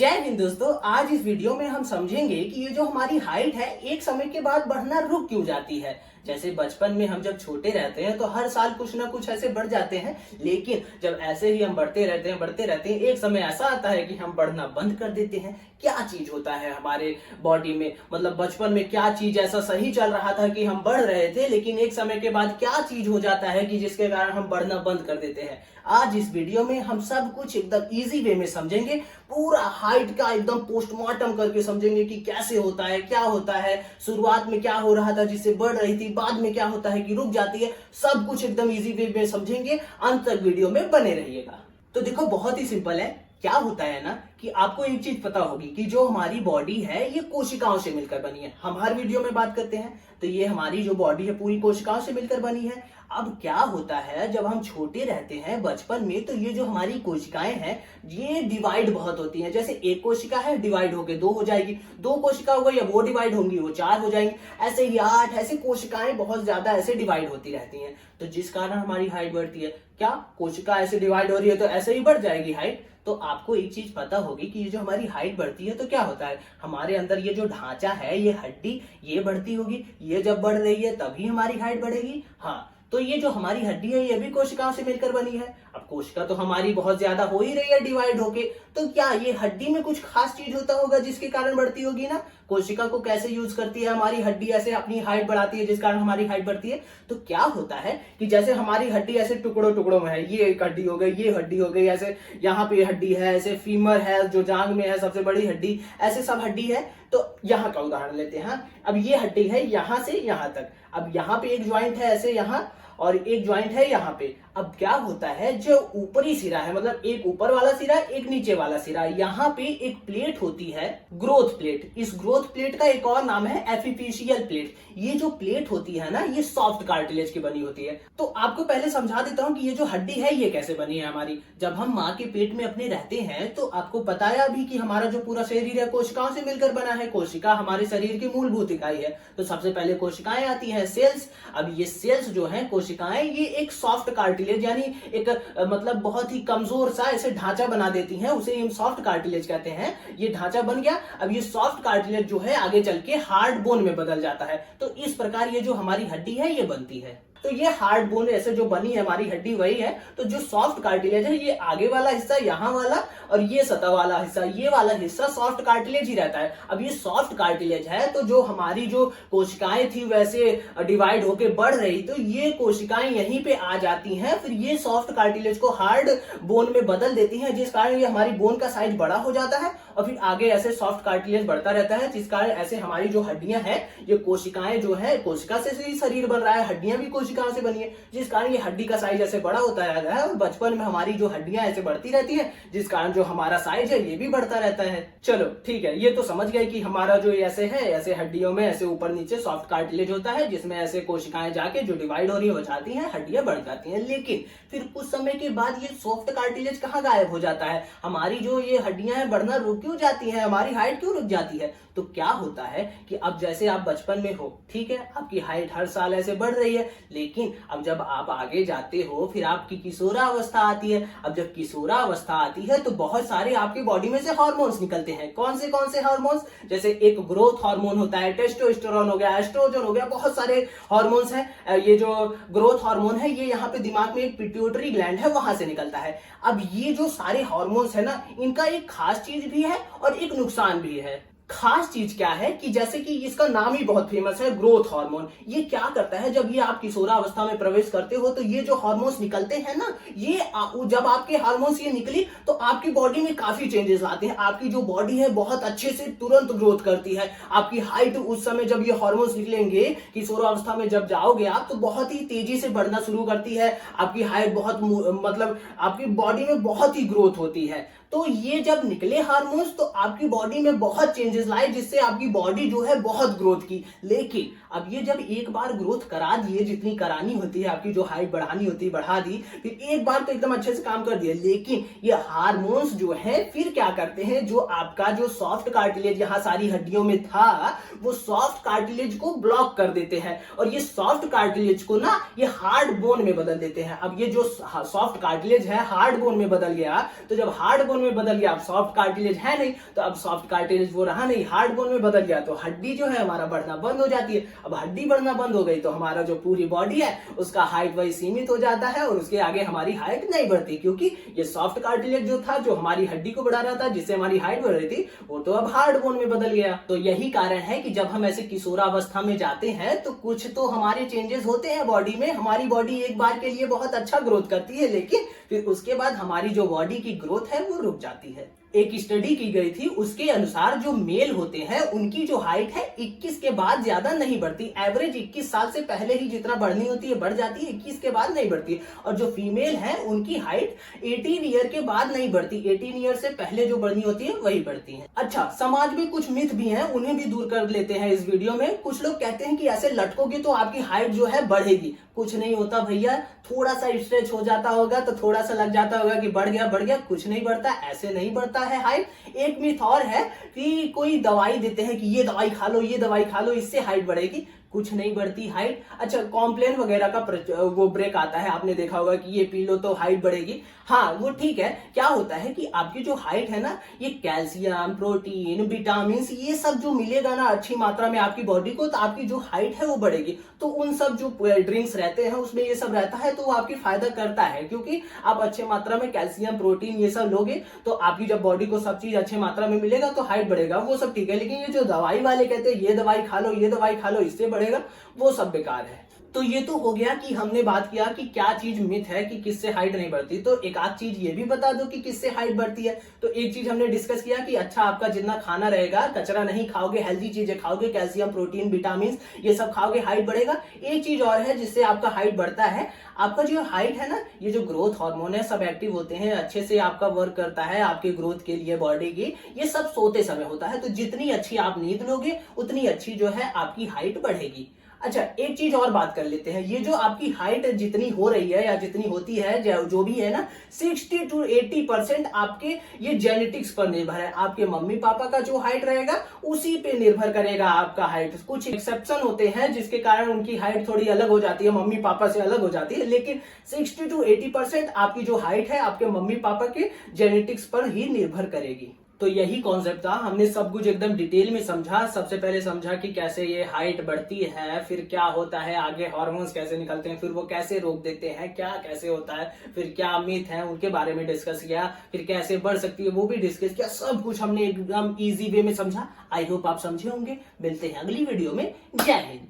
जय हिंद दोस्तों। आज इस वीडियो में हम समझेंगे कि ये जो हमारी हाइट है एक समय के बाद बढ़ना रुक क्यों जाती है। जैसे बचपन में हम जब छोटे रहते हैं तो हर साल कुछ ना कुछ ऐसे बढ़ जाते हैं, लेकिन जब ऐसे ही हम बढ़ते रहते हैं एक समय ऐसा आता है कि हम बढ़ना बंद कर देते हैं। क्या चीज होता है हमारे बॉडी में, मतलब बचपन में क्या चीज ऐसा सही चल रहा था कि हम बढ़ रहे थे, लेकिन एक समय के बाद क्या चीज हो जाता है कि जिसके कारण हम बढ़ना बंद कर देते हैं। आज इस वीडियो में हम सब कुछ एकदम इजी वे में समझेंगे, पूरा हाइट का एकदम पोस्टमार्टम करके समझेंगे कि कैसे होता है, क्या होता है, शुरुआत में क्या हो रहा था जिससे बढ़ रही थी, बाद में क्या होता है कि रुक जाती है। सब कुछ एकदम इजी वे में समझेंगे, अंत तक वीडियो में बने रहिएगा। तो देखो बहुत ही सिंपल है। क्या होता है ना कि आपको एक चीज पता होगी कि जो हमारी बॉडी है ये कोशिकाओं से मिलकर बनी है। हम हर वीडियो में बात करते हैं तो ये हमारी जो बॉडी है पूरी कोशिकाओं से मिलकर बनी है। अब क्या होता है जब हम छोटे रहते हैं बचपन में, तो ये जो हमारी कोशिकाएं हैं ये डिवाइड बहुत होती हैं। जैसे एक कोशिका है डिवाइड होके दो हो जाएगी, दो कोशिका हो गई या वो डिवाइड होंगी वो चार हो जाएंगी, ऐसे ही 8 ऐसे कोशिकाएं बहुत ज्यादा ऐसे डिवाइड होती रहती हैं। तो जिस कारण हमारी हाइट बढ़ती है। क्या कोशिका ऐसे डिवाइड हो रही है तो ऐसे ही बढ़ जाएगी हाइट? तो आपको एक चीज पता होगी कि ये जो हमारी हाइट बढ़ती है तो क्या होता है, हमारे अंदर ये जो ढांचा है ये हड्डी ये बढ़ती होगी, ये जब बढ़ रही है तभी हमारी हाइट बढ़ेगी। हाँ, तो ये जो हमारी हड्डी है ये भी कोशिकाओं से मिलकर बनी है। अब कोशिका तो हमारी बहुत ज्यादा हो ही रही है डिवाइड होके, तो क्या ये हड्डी में कुछ खास चीज होता होगा जिसके कारण बढ़ती होगी ना। कोशिका को कैसे यूज करती है हमारी हड्डी, ऐसे अपनी हाइट बढ़ाती है जिस कारण हमारी हाइट बढ़ती है। तो क्या होता है कि जैसे हमारी हड्डी ऐसे टुकड़ों टुकड़ों में है, ये एक हड्डी हो गई, ये हड्डी हो गई, ऐसे यहाँ पे हड्डी है, ऐसे फीमर है जो जांग में है सबसे बड़ी हड्डी, ऐसे सब हड्डी है। तो यहाँ का उदाहरण लेते हैं। अब ये हड्डी है यहाँ से यहाँ तक, अब यहाँ पे एक ज्वाइंट है ऐसे यहाँ और एक ज्वाइंट है यहाँ पे। अब क्या होता है जो ऊपरी सिरा है, मतलब एक ऊपर वाला सिरा एक नीचे वाला सिरा, यहाँ पे एक प्लेट होती है ग्रोथ प्लेट। इस ग्रोथ प्लेट का एक और नाम है एपिफिशियल प्लेट। ये जो प्लेट होती है ना ये सॉफ्ट कार्टिलेज की बनी होती है। तो आपको पहले समझा देता हूँ कि ये जो हड्डी है ये कैसे बनी है हमारी। जब हम माँ के पेट में अपने रहते हैं तो आपको बताया भी कि हमारा जो पूरा शरीर है कोशिकाओं से मिलकर बना है। कोशिका हमारे शरीर की मूलभूत इकाई है। तो सबसे पहले कोशिकाएं आती है, सेल्स। अब ये सेल्स जो है कोशिकाएं ये एक सॉफ्ट कार्टिलेज यानी एक मतलब बहुत ही कमजोर सा ऐसे ढांचा बना देती हैं, उसे हम सॉफ्ट कार्टिलेज कहते हैं। ये ढांचा बन गया। अब ये सॉफ्ट कार्टिलेज जो है आगे चल के हार्ड बोन में बदल जाता है। तो इस प्रकार ये जो हमारी हड्डी है ये बनती है। तो ये हार्ड बोन ऐसे जो बनी है हमारी हड्डी वही है। तो जो सॉफ्ट कार्टिलेज है ये आगे वाला हिस्सा यहाँ वाला और ये सतह वाला हिस्सा, ये वाला हिस्सा सॉफ्ट कार्टिलेज ही रहता है। अब ये सॉफ्ट कार्टिलेज है तो जो हमारी जो कोशिकाएं थी वैसे डिवाइड होके बढ़ रही, तो ये कोशिकाएं यहीं पे आ जाती हैं, फिर ये सॉफ्ट कार्टिलेज को हार्ड बोन में बदल देती हैं, जिस कारण ये हमारी बोन का साइज बड़ा हो जाता है और फिर आगे ऐसे सॉफ्ट कार्टिलेज बढ़ता रहता है, जिस कारण ऐसे हमारी जो हड्डियां हैं ये कोशिकाएं जो है कोशिका से ही शरीर बन रहा है, हड्डियां भी कोशिकाओं से बनी है, जिस कारण ये हड्डी का साइज ऐसे बड़ा होता रहता है और बचपन में हमारी जो हड्डियां ऐसे बढ़ती रहती है, जिस कारण जो हमारा साइज है ये भी बढ़ता रहता है। चलो ठीक है, ये तो समझ गए कि हमारा जो ऐसे है ऐसे हड्डियों में ऐसे ऊपर नीचे सॉफ्ट कार्टिलेज होता है जिसमें ऐसे कोशिकाएं जाके जो डिवाइड हो रही हो जाती हैं, हड्डियां बढ़ जाती हैं। लेकिन फिर कुछ समय के बाद ये सॉफ्ट कार्टिलेज कहाँ गायब हो जाता है, हमारी जो ये हड्डियां हैं बढ़ना रुक क्यों जाती है, हमारी हाइट क्यों रुक जाती है। तो क्या होता है कि अब जैसे आप बचपन में हो, ठीक है, आपकी हाइट हर साल ऐसे बढ़ रही है, लेकिन अब जब आप आगे जाते हो फिर आपकी किशोरावस्था आती है। अब जब किशोरावस्था आती है तो बहुत सारे आपकी बॉडी में से हार्मोन्स निकलते हैं। कौन से हार्मोन्स? जैसे एक ग्रोथ हार्मोन होता है, टेस्टोस्टेरोन हो गया, एस्ट्रोजन हो गया, बहुत सारे हार्मोन्स हैं। ये जो ग्रोथ हार्मोन है ये यहाँ पे दिमाग में एक पिट्यूटरी ग्लैंड है वहां से निकलता है। अब ये जो सारे हार्मोन्स है ना इनका एक खास चीज भी है और एक नुकसान भी है। खास चीज क्या है कि जैसे कि इसका नाम ही बहुत फेमस है ग्रोथ हार्मोन। ये क्या करता है, जब ये आप किशोरावस्था में प्रवेश करते हो तो ये जो हार्मोन्स निकलते हैं ना, ये जब आपके हार्मोन्स ये निकली तो आपकी बॉडी में काफी चेंजेस आते हैं। आपकी जो बॉडी है बहुत अच्छे से तुरंत ग्रोथ करती है। आपकी हाइट उस समय जब ये हार्मोन्स निकलेंगे किशोरावस्था में जब जाओगे आप तो बहुत ही तेजी से बढ़ना शुरू करती है। आपकी हाइट बहुत मतलब आपकी बॉडी में बहुत ही ग्रोथ होती है। तो ये जब निकले हार्मोन्स तो आपकी बॉडी में बहुत चेंजेस लाए, जिससे आपकी बॉडी जो है बहुत ग्रोथ की। लेकिन अब ये जब एक बार ग्रोथ करा दिए, जितनी करानी होती है, आपकी जो हाइट बढ़ानी होती है बढ़ा दी, फिर एक बार तो एकदम अच्छे से काम कर दिया, लेकिन ये हार्मोन्स जो है फिर क्या करते हैं, जो आपका जो सॉफ्ट कार्टिलेज यहाँ सारी हड्डियों में था वो सॉफ्ट कार्टिलेज को ब्लॉक कर देते हैं और ये सॉफ्ट कार्टिलेज को ना ये हार्ड बोन में बदल देते हैं। अब ये जो सॉफ्ट कार्टिलेज है हार्ड बोन में बदल गया, तो जब हार्ड बोन में बदल गया, अब सॉफ्ट कार्टिलेज है नहीं तो अब सॉफ्ट कार्टिलेज वो रहा नहीं, हार्ड बोन में बदल गया तो हड्डी जो है हमारा बढ़ना बंद हो जाती है। अब हड्डी बढ़ना बंद हो गई तो हमारा जो पूरी बॉडी है उसका हाइट वही सीमित हो जाता है और उसके आगे हमारी हाइट नहीं बढ़ती, क्योंकि ये सॉफ्ट कार्टिलेज जो था, जो हमारी हड्डी को बढ़ा रहा था, जिससे हमारी हाइट बढ़ रही थी, वो तो अब हार्ड बोन में बदल गया। तो यही कारण है कि जब हम ऐसे किशोरावस्था में जाते हैं तो कुछ तो हमारे चेंजेस होते हैं बॉडी में। हमारी बॉडी एक बार के लिए बहुत अच्छा ग्रोथ करती है, लेकिन फिर उसके बाद हमारी जो बॉडी की ग्रोथ है वो रुक जाती है। एक स्टडी की गई थी, उसके अनुसार जो मेल होते हैं उनकी जो हाइट है 21 के बाद ज्यादा नहीं बढ़ती। एवरेज 21 साल से पहले ही जितना बढ़नी होती है बढ़ जाती है, 21 के बाद नहीं बढ़ती। और जो फीमेल है उनकी हाइट 18 ईयर के बाद नहीं बढ़ती, 18 ईयर से पहले जो बढ़नी होती है वही बढ़ती है। अच्छा, समाज में कुछ मिथ भी हैं, उन्हें भी दूर कर लेते हैं इस वीडियो में। कुछ लोग कहते हैं कि ऐसे लटकोगे तो आपकी हाइट जो है बढ़ेगी। कुछ नहीं होता भैया, थोड़ा सा स्ट्रेच हो जाता होगा तो थोड़ा सा लग जाता होगा कि बढ़ गया, कुछ नहीं बढ़ता, ऐसे नहीं बढ़ता है हाइट। एक मिथ और है कि कोई दवाई देते हैं कि ये दवाई खा लो, ये दवाई खा लो, इससे हाइट बढ़ेगी। कुछ नहीं बढ़ती हाइट। अच्छा, कॉम्प्लेन वगैरह का वो ब्रेक आता है, आपने देखा होगा कि ये पी लो तो हाइट बढ़ेगी। हाँ, वो ठीक है। क्या होता है कि आपकी जो हाइट है ना, ये कैल्शियम, प्रोटीन, विटामिन, ये सब जो मिलेगा ना अच्छी मात्रा में आपकी बॉडी को, तो आपकी जो हाइट है वो बढ़ेगी। तो उन सब जो ड्रिंक्स रहते हैं उसमें ये सब रहता है, तो वो आपकी फायदा करता है, क्योंकि आप अच्छे मात्रा में कैल्शियम, प्रोटीन ये सब लोगे तो आपकी जब बॉडी को सब चीज अच्छे मात्रा में मिलेगा तो हाइट बढ़ेगा, वो सब ठीक है। लेकिन ये जो दवाई वाले कहते हैं ये दवाई खा लो, ये दवाई खा लो, इससे बढ़ेगा, वो सब बेकार है। तो ये तो हो गया कि हमने बात किया कि क्या चीज मिथ है कि किससे हाइट नहीं बढ़ती। तो एक आध चीज ये भी बता दो कि किससे हाइट बढ़ती है। तो एक चीज हमने डिस्कस किया कि अच्छा, आपका जितना खाना रहेगा, कचरा नहीं खाओगे, हेल्दी चीजें खाओगे, कैल्शियम, प्रोटीन, विटामिन ये सब खाओगे, हाइट बढ़ेगा। एक चीज और है जिससे आपका हाइट बढ़ता है, आपका जो हाइट है ना, ये जो ग्रोथ हार्मोन है सब एक्टिव होते हैं, अच्छे से आपका वर्क करता है आपके ग्रोथ के लिए बॉडी की। ये सब सोते समय होता है, तो जितनी अच्छी आप नींद लोगे उतनी अच्छी जो है आपकी हाइट बढ़ेगी। अच्छा, एक चीज और बात कर लेते हैं। ये जो आपकी हाइट जितनी हो रही है या जितनी होती है, जो भी है ना, 60 to 80% आपके ये जेनेटिक्स पर निर्भर है। आपके मम्मी पापा का जो हाइट रहेगा उसी पे निर्भर करेगा आपका हाइट। कुछ एक्सेप्शन होते हैं जिसके कारण उनकी हाइट थोड़ी अलग हो जाती है, मम्मी पापा से अलग हो जाती है, लेकिन 60 to 80% आपकी जो हाइट है आपके मम्मी पापा के जेनेटिक्स पर ही निर्भर करेगी। तो यही कॉन्सेप्ट था, हमने सब कुछ एकदम डिटेल में समझा। सबसे पहले समझा कि कैसे ये हाइट बढ़ती है, फिर क्या होता है, आगे हार्मोन्स कैसे निकलते हैं, फिर वो कैसे रोक देते हैं, क्या कैसे होता है, फिर क्या मिथ है उनके बारे में डिस्कस किया, फिर कैसे बढ़ सकती है वो भी डिस्कस किया। सब कुछ हमने एकदम इजी वे में समझा। आई होप आप समझे होंगे। मिलते हैं अगली वीडियो में। जय हिंद।